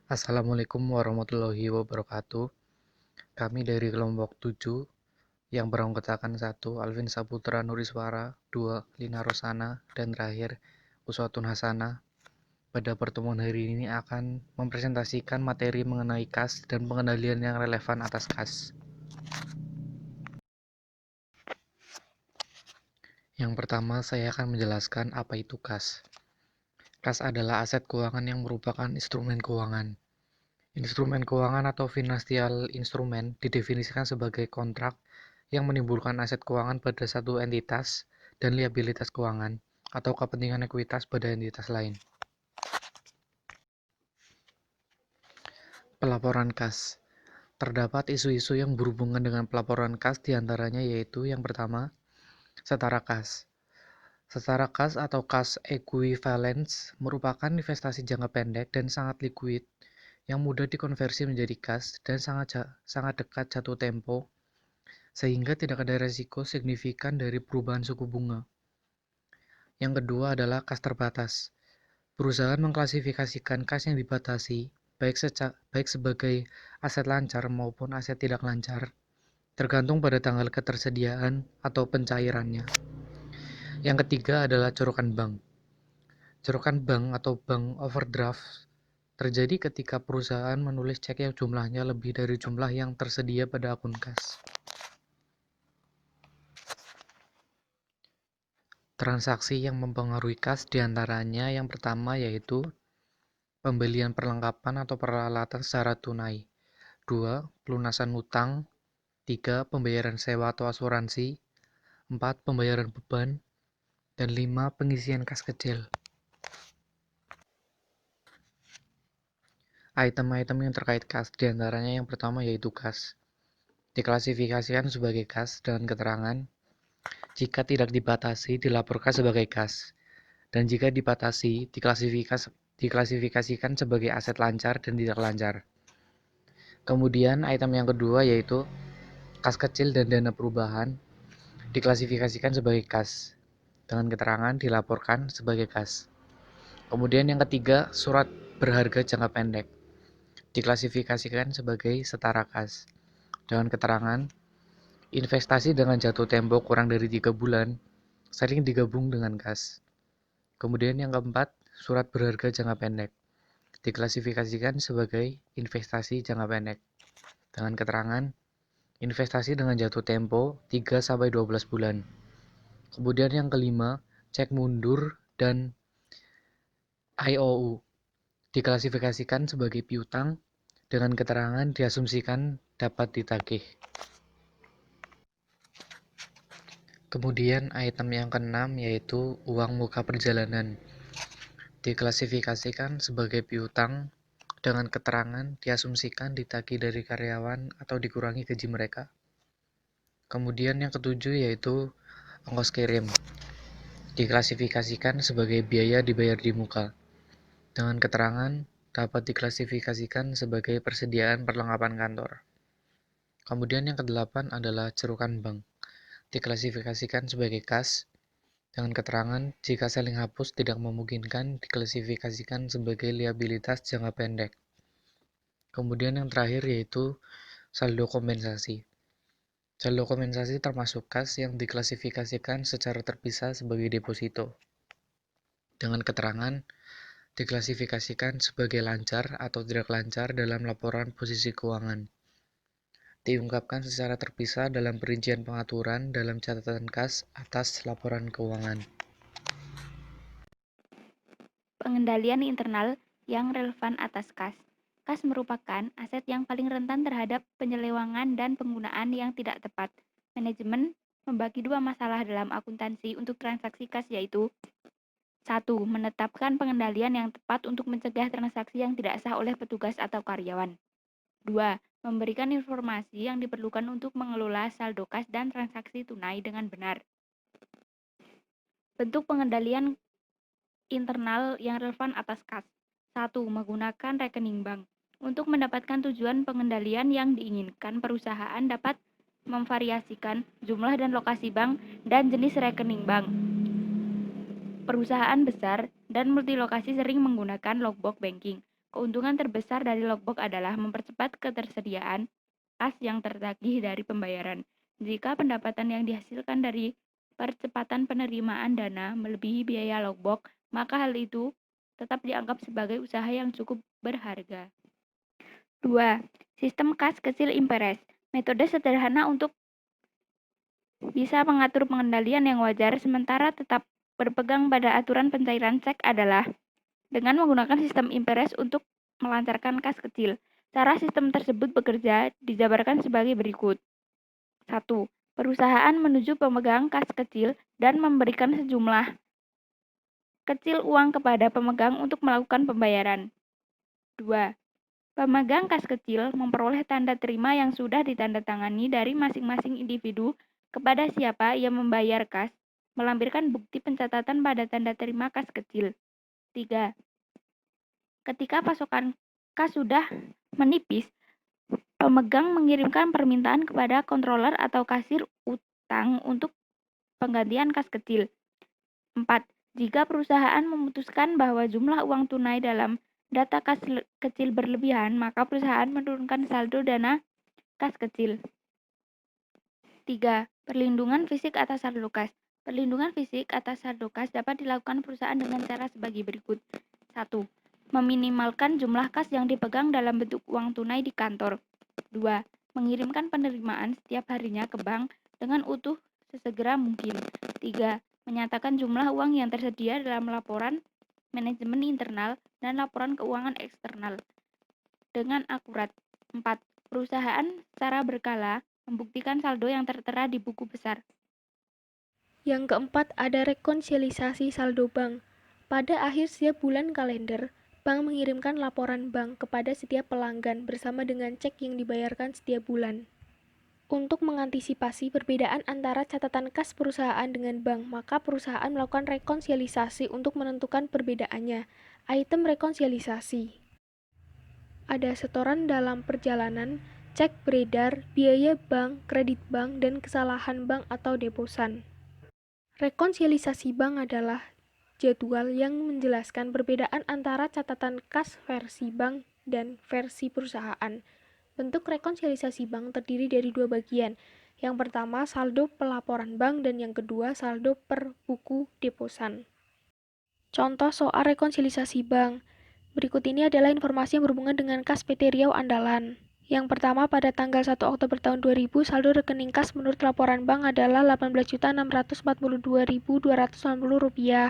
Assalamualaikum warahmatullahi wabarakatuh. Kami dari kelompok 7 yang beranggotakan 1 Alvin Saputra Nuriswara, 2 Lina Rosana, dan terakhir Uswatun Hasanah. Pada pertemuan hari ini akan mempresentasikan materi mengenai KAS dan pengendalian yang relevan atas KAS. Yang pertama, saya akan menjelaskan apa itu KAS. KAS adalah aset keuangan yang merupakan instrumen keuangan. Instrumen keuangan atau financial instrument didefinisikan sebagai kontrak yang menimbulkan aset keuangan pada satu entitas dan liabilitas keuangan atau kepentingan ekuitas pada entitas lain. Pelaporan kas. Terdapat isu-isu yang berhubungan dengan pelaporan kas diantaranya yaitu yang pertama, setara kas. Setara kas atau cash equivalence merupakan investasi jangka pendek dan sangat liquid yang mudah dikonversi menjadi kas dan sangat dekat jatuh tempo sehingga tidak ada resiko signifikan dari perubahan suku bunga. Yang kedua adalah kas terbatas. Perusahaan mengklasifikasikan kas yang dibatasi, baik sebagai aset lancar maupun aset tidak lancar, tergantung pada tanggal ketersediaan atau pencairannya. Yang ketiga adalah corokan bank. Corokan bank atau bank overdraft terjadi ketika perusahaan menulis cek yang jumlahnya lebih dari jumlah yang tersedia pada akun kas. Transaksi yang mempengaruhi kas diantaranya yang pertama yaitu pembelian perlengkapan atau peralatan secara tunai. 2. Pelunasan utang. 3. Pembayaran sewa atau asuransi. 4. Pembayaran beban. Dan 5. Pengisian kas kecil. Item-item yang terkait kas diantaranya yang pertama yaitu kas. Diklasifikasikan sebagai kas dengan keterangan jika tidak dibatasi dilaporkan sebagai kas, dan jika dibatasi diklasifikasikan sebagai aset lancar dan tidak lancar. Kemudian item yang kedua yaitu kas kecil dan dana perubahan diklasifikasikan sebagai kas, dengan keterangan dilaporkan sebagai kas. Kemudian yang ketiga, surat berharga jangka pendek diklasifikasikan sebagai setara kas, dengan keterangan investasi dengan jatuh tempo kurang dari 3 bulan sering digabung dengan kas. Kemudian yang keempat, surat berharga jangka pendek diklasifikasikan sebagai investasi jangka pendek, dengan keterangan investasi dengan jatuh tempo 3-12 bulan. Kemudian yang kelima, cek mundur dan IOU diklasifikasikan sebagai piutang dengan keterangan diasumsikan dapat ditagih. Kemudian item yang keenam yaitu uang muka perjalanan diklasifikasikan sebagai piutang dengan keterangan diasumsikan ditagih dari karyawan atau dikurangi gaji mereka. Kemudian yang ketujuh yaitu ongkos kirim diklasifikasikan sebagai biaya dibayar di muka, dengan keterangan dapat diklasifikasikan sebagai persediaan perlengkapan kantor. Kemudian yang kedelapan adalah cerukan bank, diklasifikasikan sebagai kas, dengan keterangan jika saling hapus tidak memungkinkan diklasifikasikan sebagai liabilitas jangka pendek. Kemudian yang terakhir yaitu saldo kompensasi. Saldo kompensasi termasuk kas yang diklasifikasikan secara terpisah sebagai deposito, dengan keterangan diklasifikasikan sebagai lancar atau tidak lancar dalam laporan posisi keuangan. Diungkapkan secara terpisah dalam perincian pengaturan dalam catatan kas atas laporan keuangan. Pengendalian internal yang relevan atas kas. Kas merupakan aset yang paling rentan terhadap penyelewangan dan penggunaan yang tidak tepat. Manajemen membagi dua masalah dalam akuntansi untuk transaksi kas yaitu 1. Menetapkan pengendalian yang tepat untuk mencegah transaksi yang tidak sah oleh petugas atau karyawan. 2. Memberikan informasi yang diperlukan untuk mengelola saldo kas dan transaksi tunai dengan benar. Bentuk pengendalian internal yang relevan atas kas. 1. Menggunakan rekening bank. Untuk mendapatkan tujuan pengendalian yang diinginkan, perusahaan dapat memvariasikan jumlah dan lokasi bank dan jenis rekening bank. Perusahaan besar dan multilokasi sering menggunakan logbook banking. Keuntungan terbesar dari logbook adalah mempercepat ketersediaan kas yang tertagih dari pembayaran. Jika pendapatan yang dihasilkan dari percepatan penerimaan dana melebihi biaya logbook, maka hal itu tetap dianggap sebagai usaha yang cukup berharga. 2. Sistem kas kecil imperes. Metode sederhana untuk bisa mengatur pengendalian yang wajar sementara tetap berpegang pada aturan pencairan cek adalah dengan menggunakan sistem imperes untuk melancarkan kas kecil. Cara sistem tersebut bekerja dijabarkan sebagai berikut. 1. Perusahaan menuju pemegang kas kecil dan memberikan sejumlah kecil uang kepada pemegang untuk melakukan pembayaran. 2. Pemegang kas kecil memperoleh tanda terima yang sudah ditandatangani dari masing-masing individu kepada siapa ia membayar kas, melampirkan bukti pencatatan pada tanda terima kas kecil. 3. Ketika pasokan kas sudah menipis, pemegang mengirimkan permintaan kepada controller atau kasir utang untuk penggantian kas kecil. 4. Jika perusahaan memutuskan bahwa jumlah uang tunai dalam data kas kecil berlebihan, maka perusahaan menurunkan saldo dana kas kecil. 3. Perlindungan fisik atas saldo kas. Perlindungan fisik atas saldo kas dapat dilakukan perusahaan dengan cara sebagai berikut. 1. Meminimalkan jumlah kas yang dipegang dalam bentuk uang tunai di kantor. 2. Mengirimkan penerimaan setiap harinya ke bank dengan utuh sesegera mungkin. 3. Menyatakan jumlah uang yang tersedia dalam laporan manajemen internal dan laporan keuangan eksternal dengan akurat. 4. Perusahaan secara berkala membuktikan saldo yang tertera di buku besar. Yang keempat, ada rekonsiliasi saldo bank. Pada akhir setiap bulan kalender, bank mengirimkan laporan bank kepada setiap pelanggan bersama dengan cek yang dibayarkan setiap bulan. Untuk mengantisipasi perbedaan antara catatan kas perusahaan dengan bank, maka perusahaan melakukan rekonsiliasi untuk menentukan perbedaannya. Item rekonsiliasi. Ada setoran dalam perjalanan, cek beredar, biaya bank, kredit bank, dan kesalahan bank atau deposan. Rekonsiliasi bank adalah jadwal yang menjelaskan perbedaan antara catatan kas versi bank dan versi perusahaan. Bentuk rekonsiliasi bank terdiri dari dua bagian. Yang pertama, saldo pelaporan bank, dan yang kedua, saldo per buku deposan. Contoh soal rekonsiliasi bank. Berikut ini adalah informasi yang berhubungan dengan kas PT Riau Andalan. Yang pertama, pada tanggal 1 Oktober tahun 2000, saldo rekening kas menurut laporan bank adalah Rp18.642.290.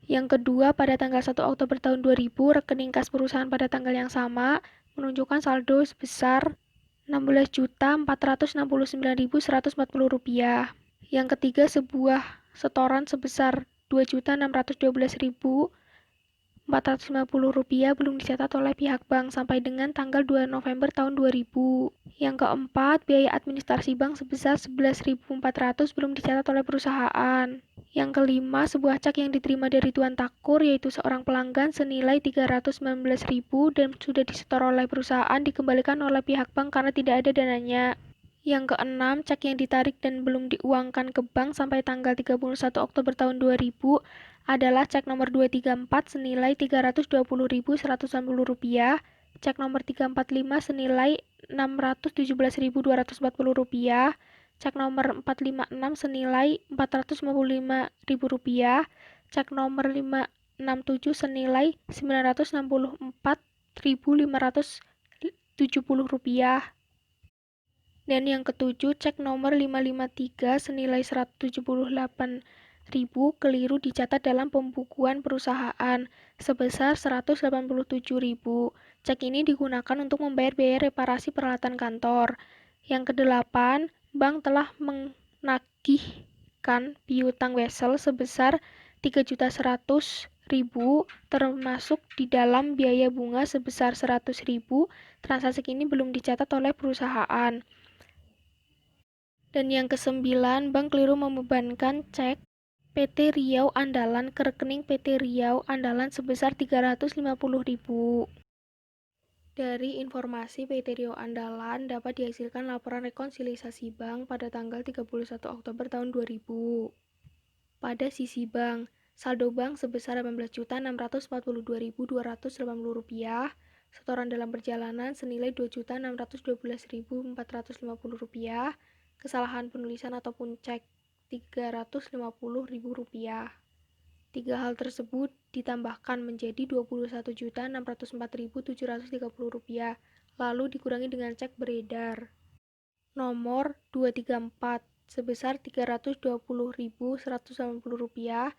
Yang kedua, pada tanggal 1 Oktober tahun 2000, rekening kas perusahaan pada tanggal yang sama menunjukkan saldo sebesar Rp16.469.140. Yang ketiga, sebuah setoran sebesar Rp2.612.450 belum dicatat oleh pihak bank sampai dengan tanggal 2 November tahun 2000. Yang keempat, biaya administrasi bank sebesar Rp11.400 belum dicatat oleh perusahaan. Yang kelima, sebuah cek yang diterima dari Tuan Takur, yaitu seorang pelanggan, senilai Rp319.000 dan sudah disetor oleh perusahaan dikembalikan oleh pihak bank karena tidak ada dananya. Yang keenam, cek yang ditarik dan belum diuangkan ke bank sampai tanggal 31 Oktober tahun 2000 adalah cek nomor 234 senilai Rp320.160, cek nomor 345 senilai Rp617.240, cek nomor 456 senilai Rp455.000, cek nomor 567 senilai Rp964.570. Dan yang ketujuh, cek nomor 553 senilai Rp178.000 keliru dicatat dalam pembukuan perusahaan sebesar Rp187.000. Cek ini digunakan untuk membayar biaya reparasi peralatan kantor. Yang kedelapan, bank telah menagihkan piutang wesel sebesar Rp3.100.000 termasuk di dalam biaya bunga sebesar Rp100.000. Transaksi ini belum dicatat oleh perusahaan. Dan yang kesembilan, bank keliru membebankan cek PT Riau Andalan ke rekening PT Riau Andalan sebesar Rp350.000. Dari informasi PT Riau Andalan dapat dihasilkan laporan rekonsiliasi bank pada tanggal 31 Oktober tahun 2000. Pada sisi bank, saldo bank sebesar Rp18.642.280. Setoran dalam perjalanan senilai Rp2.612.450, kesalahan penulisan ataupun cek Rp350.000. Tiga hal tersebut ditambahkan menjadi Rp21.604.730, lalu dikurangi dengan cek beredar nomor 234 sebesar Rp320.180,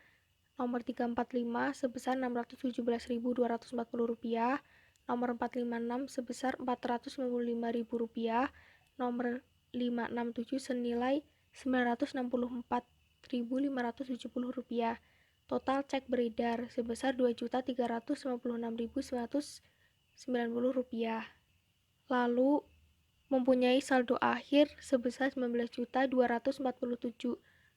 nomor 345 sebesar Rp617.240, nomor 456 sebesar Rp495.000, nomor 567 senilai Rp964.570. Total cek beredar sebesar Rp2.356.990. Lalu mempunyai saldo akhir sebesar Rp19.247.740.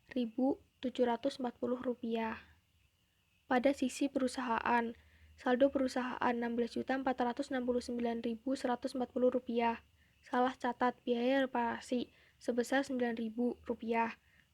Pada sisi perusahaan, saldo perusahaan Rp16.469.140. Salah catat biaya reparasi sebesar Rp9.000.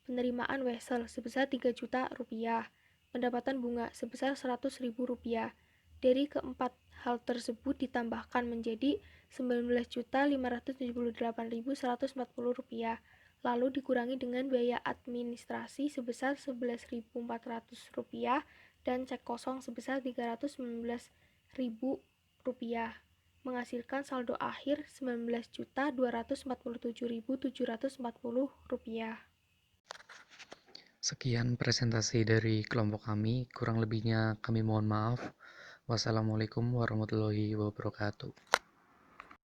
Penerimaan wesel sebesar Rp3.000.000. Pendapatan bunga sebesar Rp100.000. Dari keempat hal tersebut ditambahkan menjadi Rp19.578.140, lalu dikurangi dengan biaya administrasi sebesar Rp11.400 dan cek kosong sebesar Rp319.000, menghasilkan saldo akhir Rp19.247.740. Sekian presentasi dari kelompok kami, kurang lebihnya kami mohon maaf. Wassalamualaikum warahmatullahi wabarakatuh.